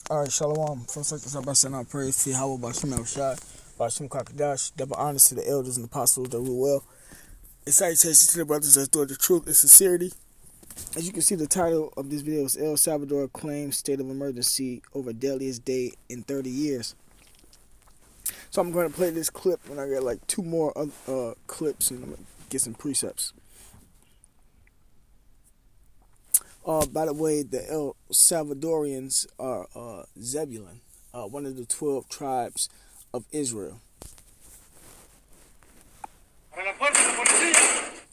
Alright, Shalom. First, like to start by saying our praise to Yahweh, Bashim Shai, Bashim Kakadash, double honors to the elders and apostles that rule well. And salutations to the brothers that adore the truth and sincerity. As you can see, the title of this video is El Salvador claims state of emergency over deadliest day in 30 years. So I'm going to play this clip, and I got like two more clips, and I'm going to get some precepts. By the way, the El Salvadorians are Zebulun, one of the 12 tribes of Israel.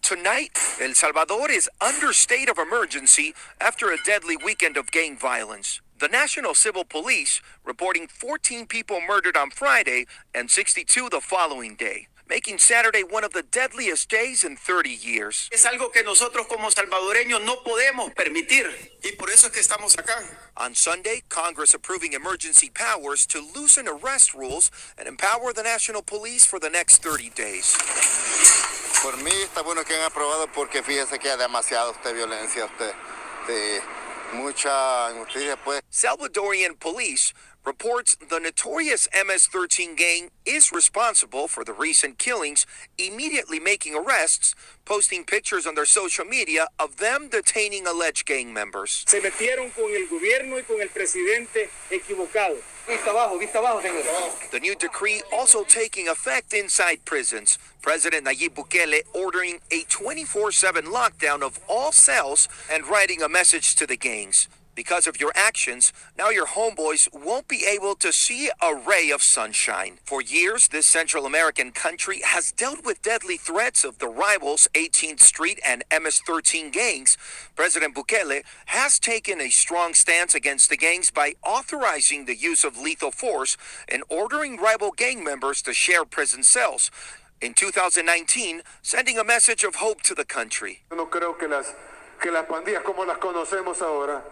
Tonight, El Salvador is under state of emergency after a deadly weekend of gang violence. The National Civil Police reporting 14 people murdered on Friday and 62 the following day, making Saturday one of the deadliest days in 30 years. Es algo que nosotros como salvadoreños no podemos permitir y por eso es que estamos acá. On Sunday, Congress approving emergency powers to loosen arrest rules and empower the National Police for the next 30 days. Por mí está bueno que han aprobado porque fíjese que hay demasiada violencia, mucha injusticia pues. Salvadorian police reports the notorious MS-13 gang is responsible for the recent killings, immediately making arrests, posting pictures on their social media of them detaining alleged gang members. Se metieron con el gobierno y con el presidente equivocado. Vista abajo, señor. The new decree also taking effect inside prisons. President Nayib Bukele ordering a 24/7 lockdown of all cells and writing a message to the gangs. Because of your actions, now your homeboys won't be able to see a ray of sunshine. For years, this Central American country has dealt with deadly threats of the rivals 18th Street and MS-13 gangs. President Bukele has taken a strong stance against the gangs by authorizing the use of lethal force and ordering rival gang members to share prison cells. In 2019, sending a message of hope to the country. No creo que las pandillas como las conocemos ahora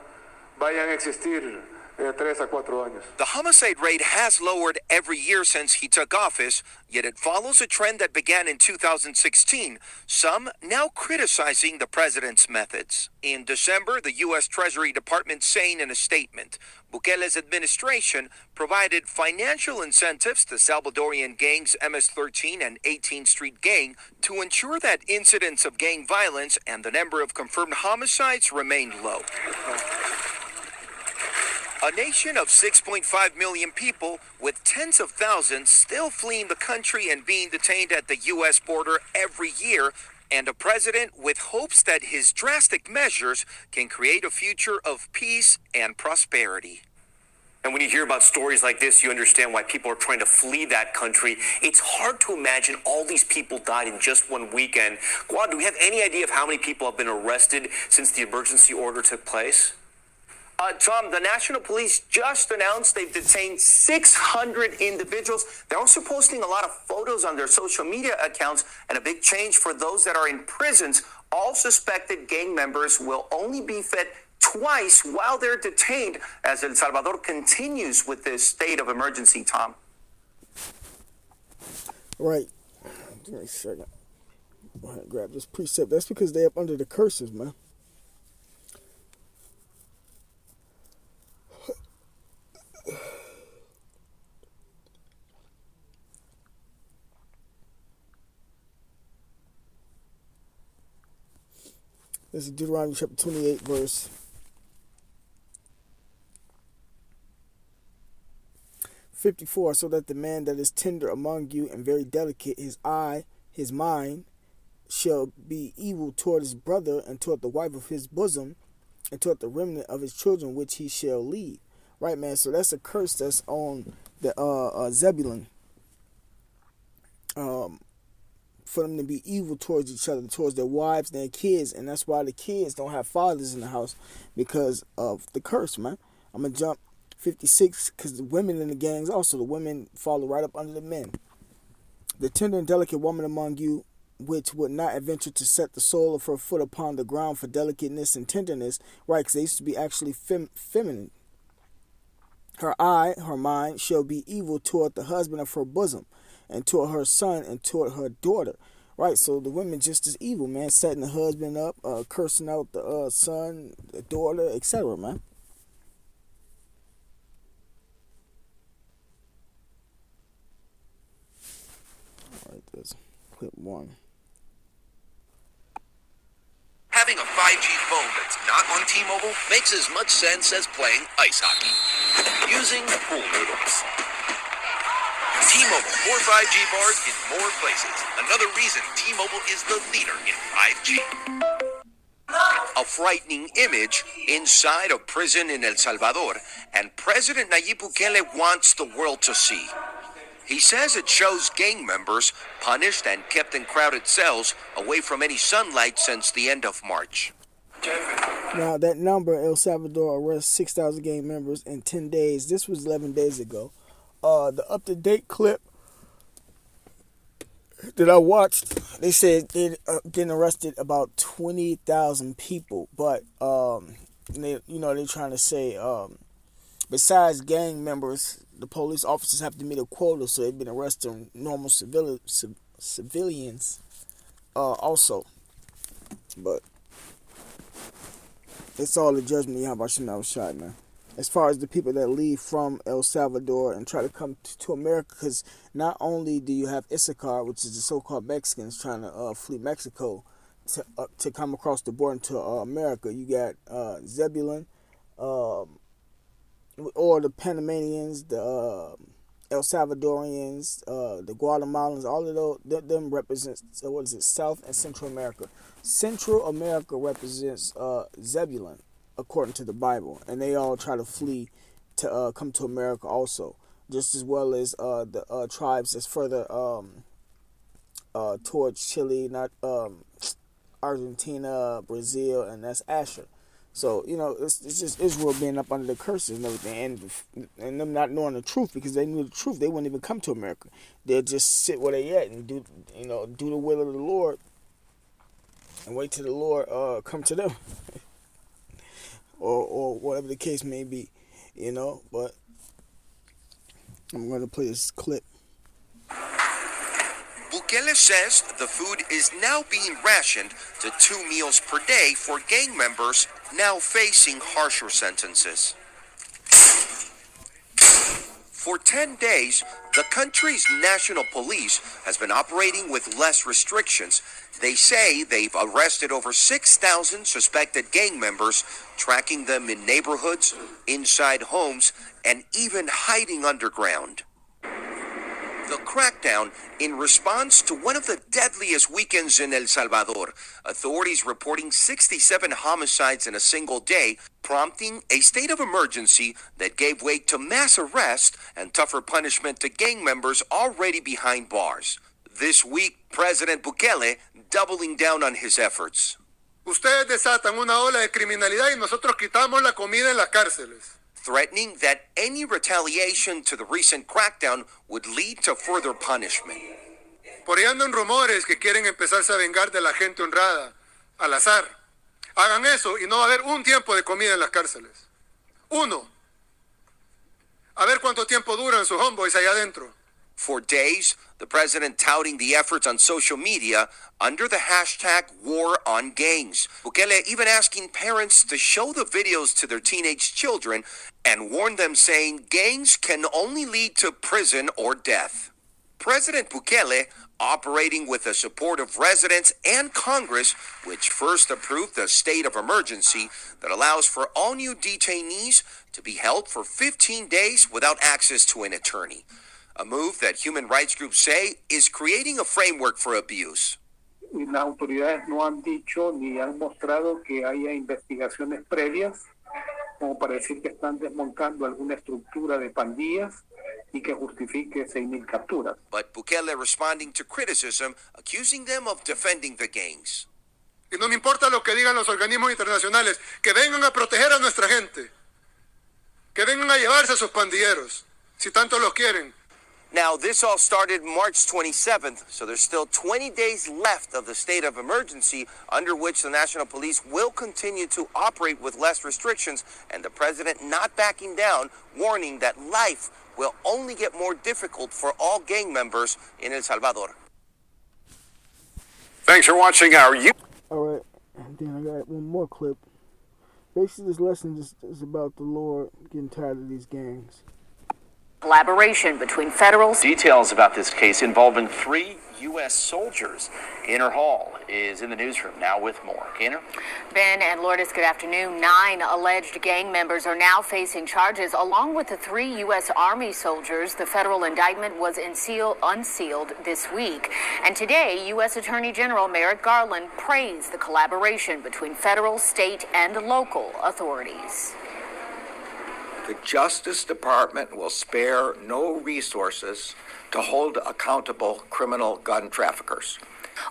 vayan a existir 3 a 4 años. The homicide rate has lowered every year since he took office, yet it follows a trend that began in 2016, some now criticizing the president's methods. In December, the U.S. Treasury Department saying in a statement, Bukele's administration provided financial incentives to Salvadorian gangs MS-13 and 18th Street Gang to ensure that incidents of gang violence and the number of confirmed homicides remained low. A nation of 6.5 million people, with tens of thousands still fleeing the country and being detained at the U.S. border every year, and a president with hopes that his drastic measures can create a future of peace and prosperity. And when you hear about stories like this, you understand why people are trying to flee that country. It's hard to imagine all these people died in just one weekend. Guad, do we have any idea of how many people have been arrested since the emergency order took place? Tom, the National Police just announced they've detained 600 individuals. They're also posting a lot of photos on their social media accounts, and a big change for those that are in prisons. All suspected gang members will only be fed twice while they're detained as El Salvador continues with this state of emergency, Tom. Right. Give me a second. Go ahead and grab this precept. That's because they're up under the curses, man. This is Deuteronomy chapter 28, verse 54. So that the man that is tender among you and very delicate, his mind, shall be evil toward his brother and toward the wife of his bosom and toward the remnant of his children, which he shall leave. Right, man? So that's a curse that's on the Zebulun. For them to be evil towards each other, towards their wives and their kids, and that's why the kids don't have fathers in the house, because of the curse, man. I'm gonna jump 56, because the women in the gangs also, the women follow right up under the men. The tender and delicate woman among you, which would not adventure to set the sole of her foot upon the ground for delicateness and tenderness, right, because they used to be actually feminine. Her mind, shall be evil toward the husband of her bosom, and toward her son, and toward her daughter. Right, so the women just as evil, man, setting the husband up, cursing out the son, the daughter, etc., man. clip one. Having a 5G phone that's not on T-Mobile makes as much sense as playing ice hockey using pool noodles. T-Mobile, more 5G bars in more places. Another reason T-Mobile is the leader in 5G. A frightening image inside a prison in El Salvador, and President Nayib Bukele wants the world to see. He says it shows gang members punished and kept in crowded cells away from any sunlight since the end of March. Now, that number, El Salvador arrests 6,000 gang members in 10 days. This was 11 days ago. The up-to-date clip that I watched, they said they been arrested about 20,000 people. But, they're trying to say, besides gang members, the police officers have to meet a quota, so they've been arresting normal civilians also. But it's all the judgment you have about Chanel Shot, man. As far as the people that leave from El Salvador and try to come to America, because not only do you have Issachar, which is the so-called Mexicans trying to flee Mexico to come across the border into America, you got Zebulon, or the Panamanians, the El Salvadorians, the Guatemalans, all of those, them represents, South and Central America. Central America represents Zebulon, according to the Bible, and they all try to flee to come to America also, just as well as the tribes that's further towards Chile, not Argentina, Brazil, and that's Asher. So, it's just Israel being up under the curses and everything, and them not knowing the truth, because they knew the truth, they wouldn't even come to America. They'll just sit where they at and do the will of the Lord, and wait till the Lord come to them, or whatever the case may be, But I'm going to play this clip. Bukele says the food is now being rationed to 2 meals per day for gang members now facing harsher sentences. For 10 days, the country's national police has been operating with less restrictions. They say they've arrested over 6,000 suspected gang members, tracking them in neighborhoods, inside homes, and even hiding underground. The crackdown in response to one of the deadliest weekends in El Salvador, authorities reporting 67 homicides in a single day, prompting a state of emergency that gave way to mass arrest and tougher punishment to gang members already behind bars. This week, President Bukele doubling down on his efforts. Ustedes desatan una ola de criminalidad y nosotros quitamos la comida en las cárceles. Threatening that any retaliation to the recent crackdown would lead to further punishment. Por ahí andan rumores que quieren empezarse a vengar de la gente honrada, al azar. Hagan eso y no va a haber un tiempo de comida en las cárceles. Uno. A ver cuánto tiempo duran sus homeboys allá adentro. For days, the president touting the efforts on social media under the hashtag War on Gangs. Bukele even asking parents to show the videos to their teenage children and warn them, saying gangs can only lead to prison or death. President Bukele operating with the support of residents and Congress, which first approved a state of emergency that allows for all new detainees to be held for 15 days without access to an attorney. A move that human rights groups say is creating a framework for abuse. Las autoridades no han dicho ni han mostrado que haya investigaciones previas como para decir que están desmontando alguna estructura de pandillas y que justifique 6,000 capturas. But Bukele responding to criticism, accusing them of defending the gangs. Y no me importa lo que digan los organismos internacionales, que vengan a proteger a nuestra gente, que vengan a llevarse a sus pandilleros, si tanto los quieren. Now, this all started March 27th, so there's still 20 days left of the state of emergency, under which the National Police will continue to operate with less restrictions, and the president not backing down, warning that life will only get more difficult for all gang members in El Salvador. Thanks for watching our All right, and then I got one more clip. Basically, this lesson is about the Lord getting tired of these gangs. Collaboration between federal... Details about this case involving 3 U.S. soldiers. Gaynor Hall is in the newsroom now with more. Gaynor? Ben and Lourdes, good afternoon. 9 alleged gang members are now facing charges, along with the 3 U.S. Army soldiers. The federal indictment was unsealed this week. And today, U.S. Attorney General Merrick Garland praised the collaboration between federal, state, and local authorities. The Justice Department will spare no resources to hold accountable criminal gun traffickers.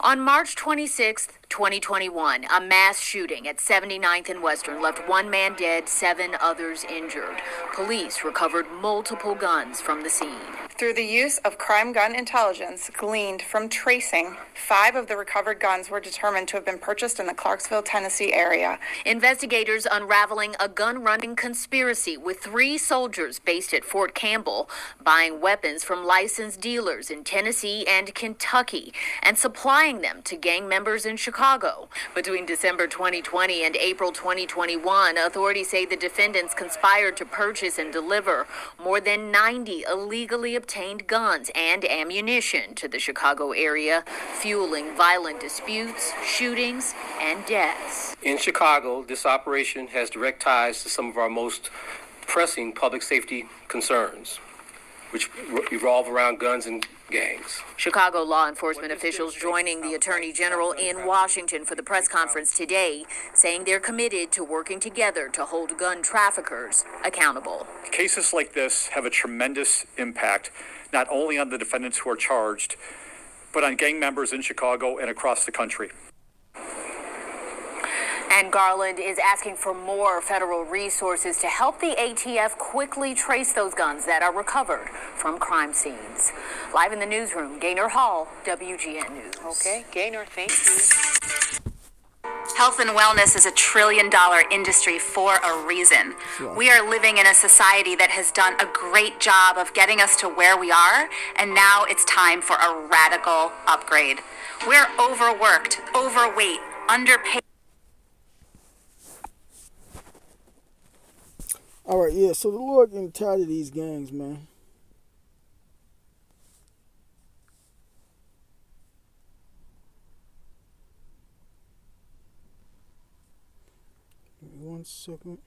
On March 26, 2021, a mass shooting at 79th and Western left 1 man dead, 7 others injured. Police recovered multiple guns from the scene. Through the use of crime gun intelligence gleaned from tracing, 5 of the recovered guns were determined to have been purchased in the Clarksville, Tennessee area. Investigators unraveling a gun-running conspiracy with 3 soldiers based at Fort Campbell buying weapons from licensed dealers in Tennessee and Kentucky and supplying them to gang members in Chicago. Between December 2020 and April 2021, authorities say the defendants conspired to purchase and deliver more than 90 illegally obtained guns and ammunition to the Chicago area, fueling violent disputes, shootings, and deaths. In Chicago, this operation has direct ties to some of our most pressing public safety concerns, which revolve around guns and gangs. Chicago law enforcement officials joining the Attorney General in Washington for the press conference today, saying they're committed to working together to hold gun traffickers accountable. Cases like this have a tremendous impact, not only on the defendants who are charged, but on gang members in Chicago and across the country. And Garland is asking for more federal resources to help the ATF quickly trace those guns that are recovered from crime scenes. Live in the newsroom, Gaynor Hall, WGN News. Okay, Gaynor, thank you. Health and wellness is $1 trillion industry for a reason. We are living in a society that has done a great job of getting us to where we are, and now it's time for a radical upgrade. We're overworked, overweight, underpaid. All right, yeah, so the Lord getting tired of these gangs, man. Give me 1 second.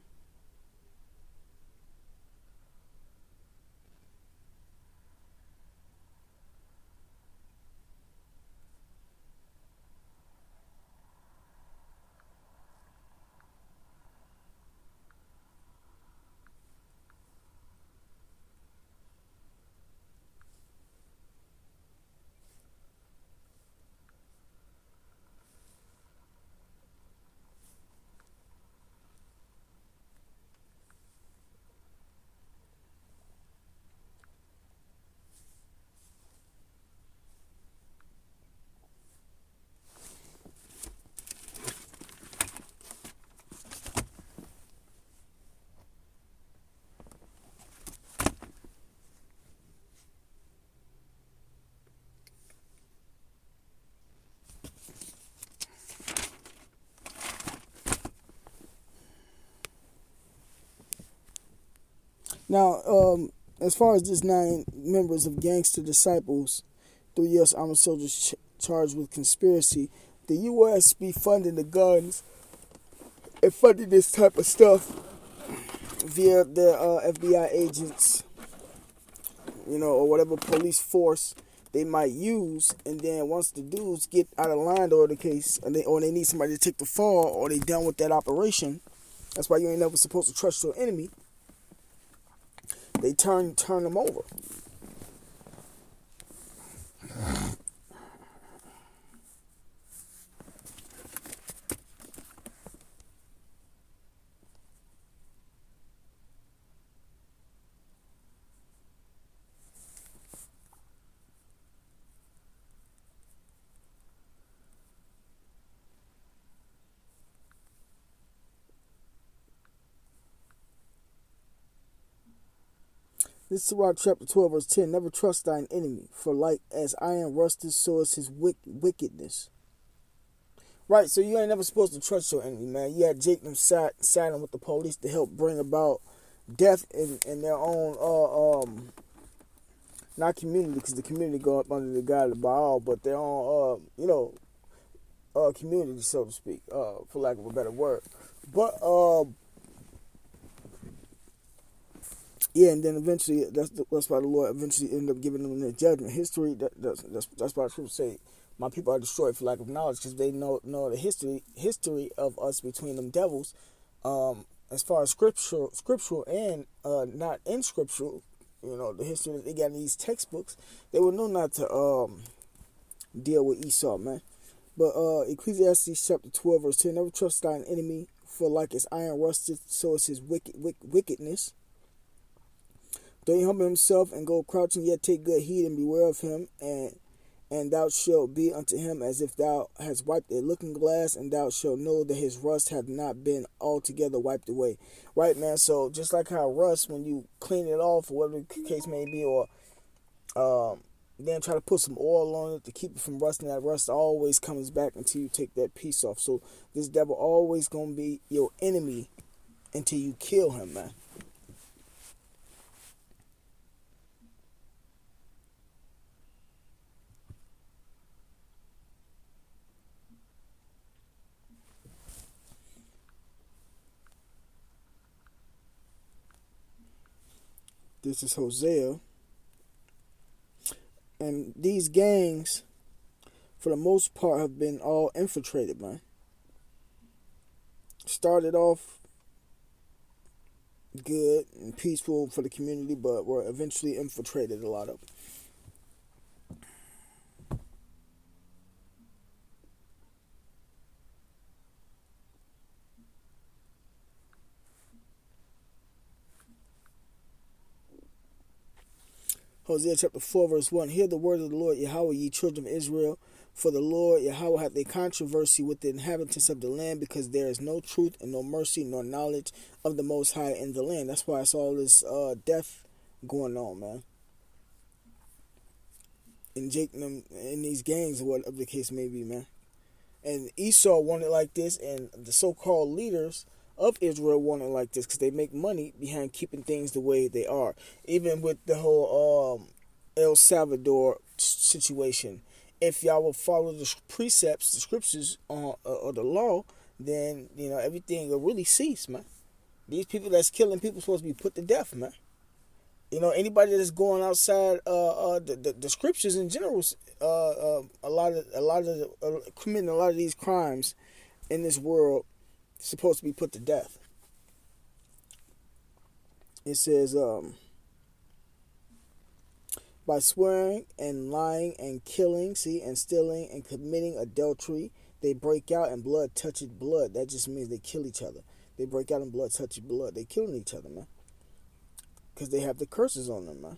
Now, as far as this 9 members of Gangster Disciples, 3 U.S. Army soldiers charged with conspiracy, the U.S. be funding the guns and funding this type of stuff via their FBI agents, you know, or whatever police force they might use. And then once the dudes get out of line or the case, and they need somebody to take the fall, or they done with that operation, that's why you ain't never supposed to trust your enemy. They turn them over. This is Sirach chapter 12, verse 10. Never trust thine enemy, for like as iron rusted, so is his wickedness. Right, so you ain't never supposed to trust your enemy, man. You had Jacob siding with the police to help bring about death in their own not community, because the community go up under the God of Baal, but their own, community, so to speak, for lack of a better word. But yeah, and then eventually, that's why the Lord eventually ended up giving them their judgment. History, that's why the scriptures say, my people are destroyed for lack of knowledge, because they know the history of us between them devils, as far as scriptural and not in scriptural, the history that they got in these textbooks, they would know not to deal with Esau, man. But Ecclesiastes chapter 12, verse 10, never trust thine enemy, for like as iron rusted, so is his wickedness. Though he humble himself and go crouching, yet take good heed and beware of him, and thou shalt be unto him as if thou hast wiped a looking glass, and thou shalt know that his rust hath not been altogether wiped away. Right, man? So just like how rust, when you clean it off, or whatever the case may be, or then try to put some oil on it to keep it from rusting, that rust always comes back until you take that piece off. So this devil always going to be your enemy until you kill him, man. This is Hosea. And these gangs, for the most part, have been all infiltrated, man. Started off good and peaceful for the community, but were eventually infiltrated, a lot of them. Hosea chapter 4, verse 1. Hear the word of the Lord Yahweh, ye children of Israel. For the Lord Yahweh hath a controversy with the inhabitants of the land, because there is no truth and no mercy nor knowledge of the Most High in the land. That's why it's all this death going on, man. And Jake and them in these gangs, or whatever the case may be, man. And Esau wanted like this, and the so-called leaders of Israel wanted like this, because they make money behind keeping things the way they are. Even with the whole El Salvador situation, if y'all will follow the precepts, the scriptures, or the law, then everything will really cease, man. These people that's killing people supposed to be put to death, man. Anybody that's going outside the scriptures in general, committing a lot of these crimes in this world, supposed to be put to death. It says, by swearing and lying and killing, and stealing and committing adultery, they break out and blood toucheth blood. That just means they kill each other. They break out and blood toucheth blood. They killing each other, man. Because they have the curses on them, man.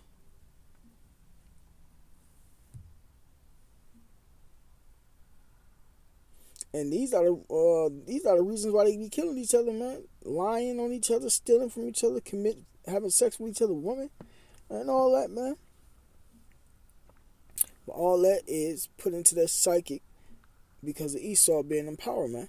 And these are the reasons why they be killing each other, man. Lying on each other, stealing from each other, having sex with each other, women, and all that, man. But all that is put into their psychic because of Esau being in power, man.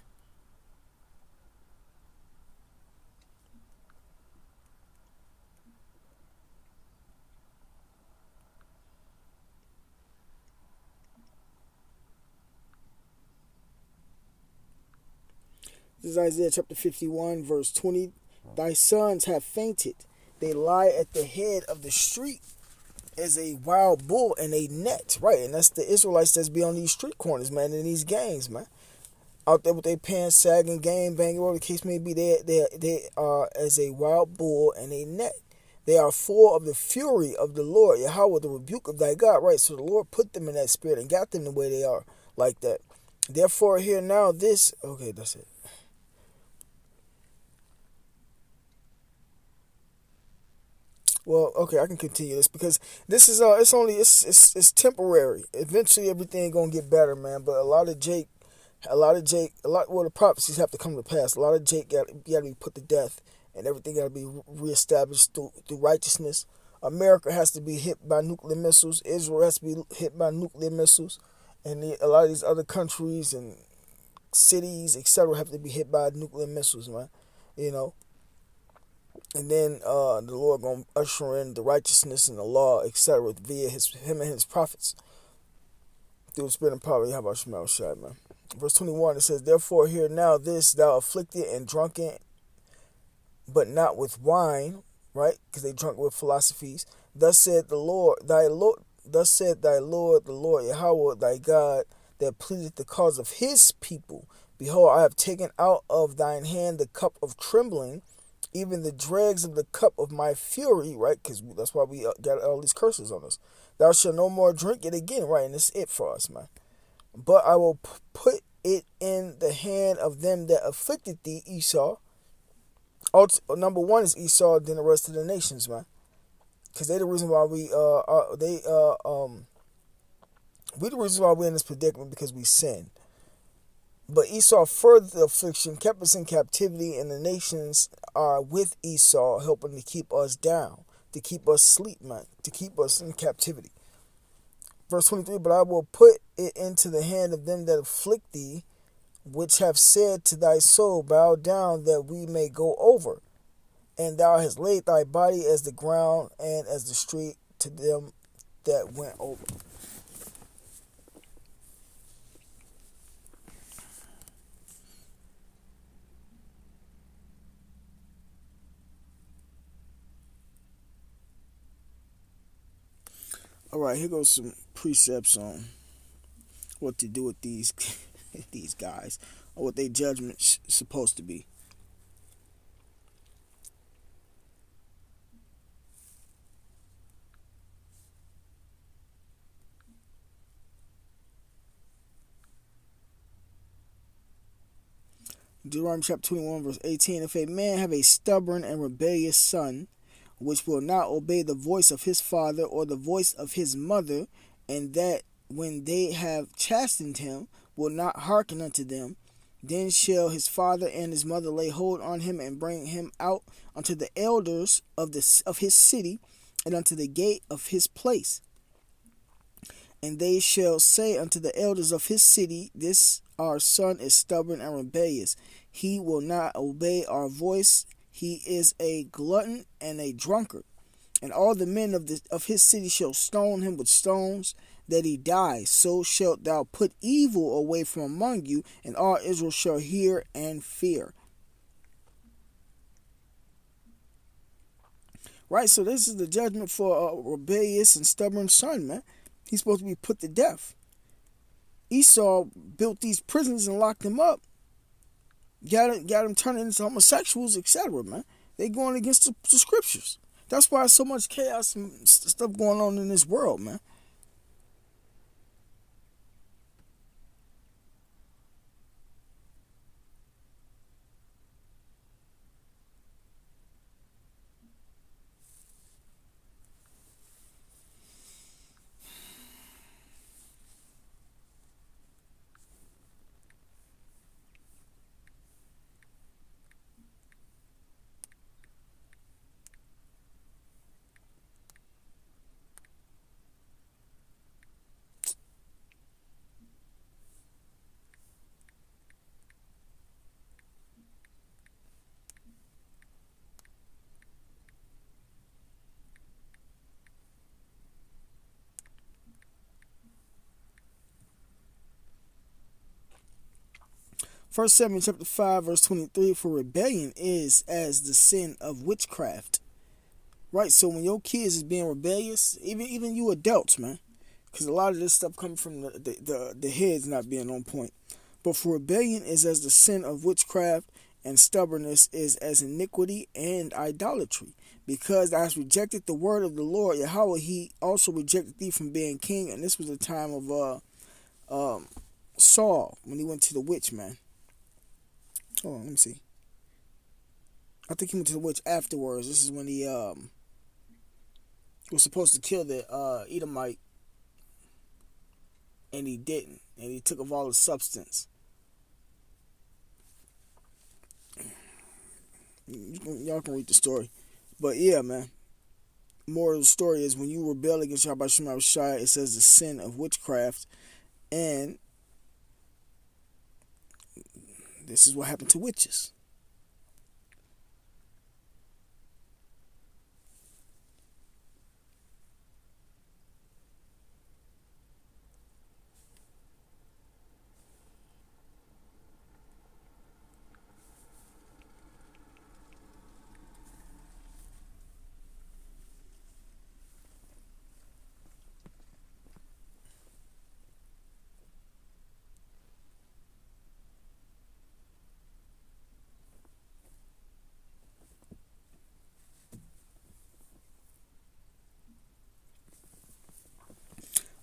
This is Isaiah chapter 51, verse 20. Thy sons have fainted. They lie at the head of the street as a wild bull in a net. Right, and that's the Israelites that's be on these street corners, man, in these gangs, man. Out there with their pants sagging, gang banging, whatever the case may be, they are as a wild bull in a net. They are full of the fury of the Lord, Yahweh, the rebuke of thy God. Right, so the Lord put them in that spirit and got them the way they are, like that. Therefore, hear now this. Okay, that's it. Well, okay, I can continue this because this is it's temporary. Eventually, everything gonna get better, man. But well, the prophecies have to come to pass. A lot of Jake got to be put to death, and everything got to be reestablished through righteousness. America has to be hit by nuclear missiles. Israel has to be hit by nuclear missiles, and a lot of these other countries and cities, etc., have to be hit by nuclear missiles, man. And then the Lord gonna usher in the righteousness and the law, etc., via him and his prophets through the spirit and power. How about Shemel Shai, man? Verse 21, it says, "Therefore hear now this, thou afflicted and drunken, but not with wine," right? Because they drunk with philosophies. Thus said the Lord, thus said thy Lord, the Lord Yahweh, thy God, that pleadeth the cause of his people. Behold, I have taken out of thine hand the cup of trembling, even the dregs of the cup of my fury, right? Because that's why we got all these curses on us. Thou shalt no more drink it again, right? And it's it for us, man. But I will put it in the hand of them that afflicted thee, Esau. Number one is Esau, then the rest of the nations, man. Because they the reason why we the reason why we're in this predicament, because we sinned. But Esau furthered the affliction, kept us in captivity, and the nations are with Esau, helping to keep us down, to keep us asleep, man, to keep us in captivity. Verse 23, "But I will put it into the hand of them that afflict thee, which have said to thy soul, bow down that we may go over. And thou hast laid thy body as the ground and as the street to them that went over." All right, here goes some precepts on what to do with these these guys, or what their judgment's supposed to be. Deuteronomy chapter 21, verse 18, "If a man have a stubborn and rebellious son, which will not obey the voice of his father or the voice of his mother, and that when they have chastened him will not hearken unto them, then shall his father and his mother lay hold on him and bring him out unto the elders of his city and unto the gate of his place. And they shall say unto the elders of his city, This our son is stubborn and rebellious. He will not obey our voice. He is a glutton and a drunkard. And all the men of his city shall stone him with stones, that he die. So shalt thou put evil away from among you, and all Israel shall hear and fear." Right, so this is the judgment for a rebellious and stubborn son, man. He's supposed to be put to death. Esau built these prisons and locked them up. Got them turning into homosexuals, etc., man. They going against the scriptures. That's why there's so much chaos and stuff going on in this world, man. First Samuel chapter 5, verse 23, "For rebellion is as the sin of witchcraft." Right, so when your kids is being rebellious, even you adults, man, because a lot of this stuff comes from the heads not being on point. But for rebellion is as the sin of witchcraft, and stubbornness is as iniquity and idolatry. Because thou hast rejected the word of the Lord Yahweh, he also rejected thee from being king. And this was the time of Saul, when he went to the witch, man. Hold on, let me see. I think he went to the witch afterwards. This is when he was supposed to kill the Edomite, and he didn't. And he took of all his substance. Y'all can read the story. But yeah, man. More of the story is when you rebel against Yahweh Shema Shai, it says the sin of witchcraft. And this is what happened to witches.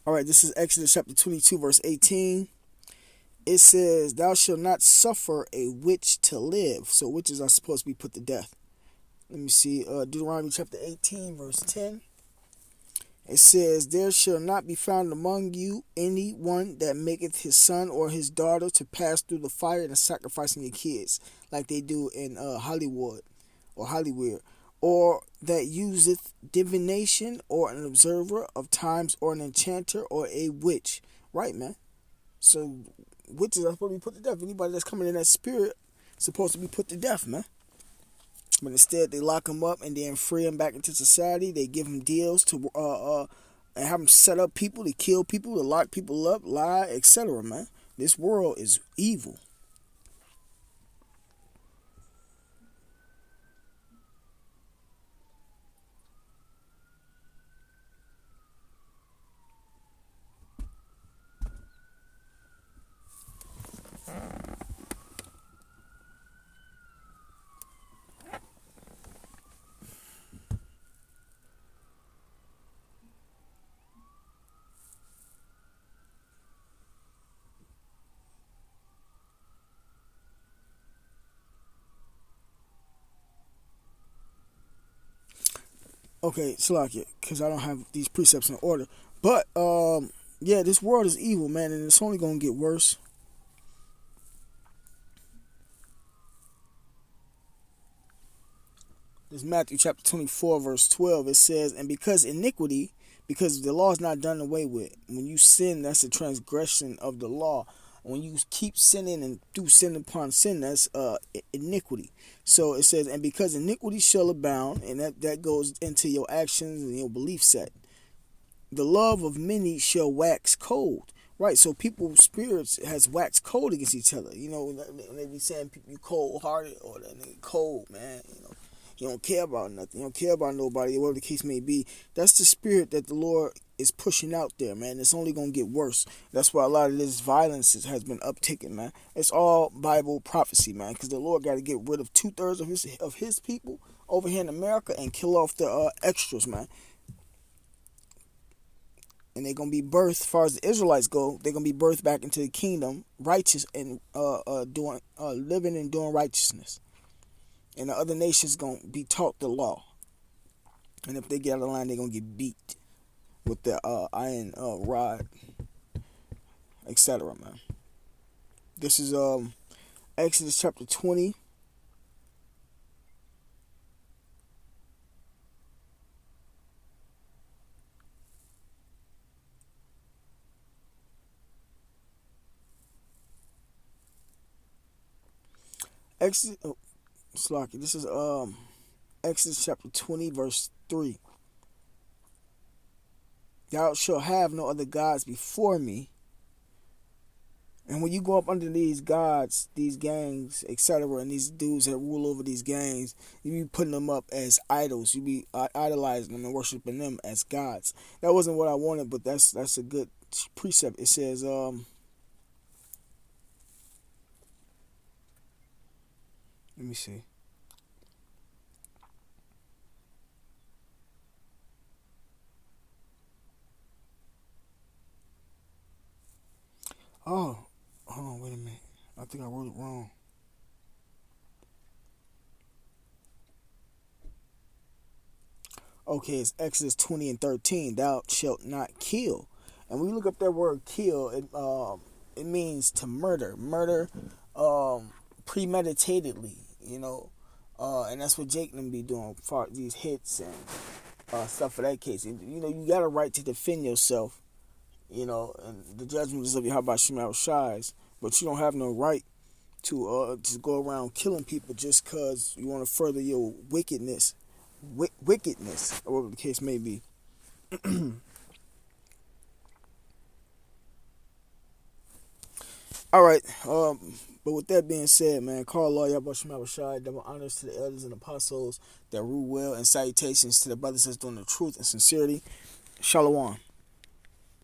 All right, this is Exodus chapter 22, verse 18. It says, thou shalt not suffer a witch to live. So witches are supposed to be put to death. Let me see, Deuteronomy chapter 18, verse 10. It says, there shall not be found among you any one that maketh his son or his daughter to pass through the fire and sacrificing your kids, like they do in Hollywood, or that useth divination, or an observer of times, or an enchanter, or a witch. Right, man? So witches are supposed to be put to death. Anybody that's coming in that spirit is supposed to be put to death, man. But instead, they lock them up and then free them back into society. They give them deals to and have them set up people to kill people, to lock people up, lie, etc. Man, this world is evil. Okay, Salakia, because I don't have these precepts in order. But, yeah, this world is evil, man, and it's only going to get worse. This is Matthew chapter 24, verse 12. It says, and because the law is not done away with. When you sin, that's a transgression of the law. When you keep sinning and do sin upon sin, that's iniquity. So it says, and because iniquity shall abound, and that goes into your actions and your belief set, the love of many shall wax cold. Right, so people's spirits has waxed cold against each other. You know, they be saying people you cold-hearted, or that nigga cold, man. You know, you don't care about nothing. You don't care about nobody, whatever the case may be. That's the spirit that the Lord is pushing out there, man. It's only going to get worse. That's why a lot of this violence has been uptaken, man. It's all Bible prophecy, man, because the Lord got to get rid of 2/3 of his people over here in America and kill off the extras, man. And they're going to be birthed, as far as the Israelites go, they're going to be birthed back into the kingdom, righteous and living and doing righteousness. And the other nations going to be taught the law. And if they get out of line, they're going to get beat with the iron rod, etc., man. This is Exodus chapter 20. This is Exodus chapter 20, verse 3. Thou shalt have no other gods before me. And when you go up under these gods, these gangs, etc., and these dudes that rule over these gangs, you be putting them up as idols. You be idolizing them and worshiping them as gods. That wasn't what I wanted, but that's a good precept. It says, let me see. Oh, hold on, wait a minute. I think I wrote it wrong. Okay, it's Exodus 20 and 13. Thou shalt not kill. And when you look up that word kill, it means to murder. Murder premeditatedly, you know. And that's what Jake and them be doing for these hits and stuff of that case. And, you know, you got a right to defend yourself. You know, and the judgment is of Yahweh Shema Shais, but you don't have no right to just go around killing people just because you want to further your wickedness, or whatever the case may be. All right, but with that being said, man, call Lord Yahweh Shema Shai, double honors to the elders and apostles that rule well, and salutations to the brothers that's doing the truth and sincerity. Shalom.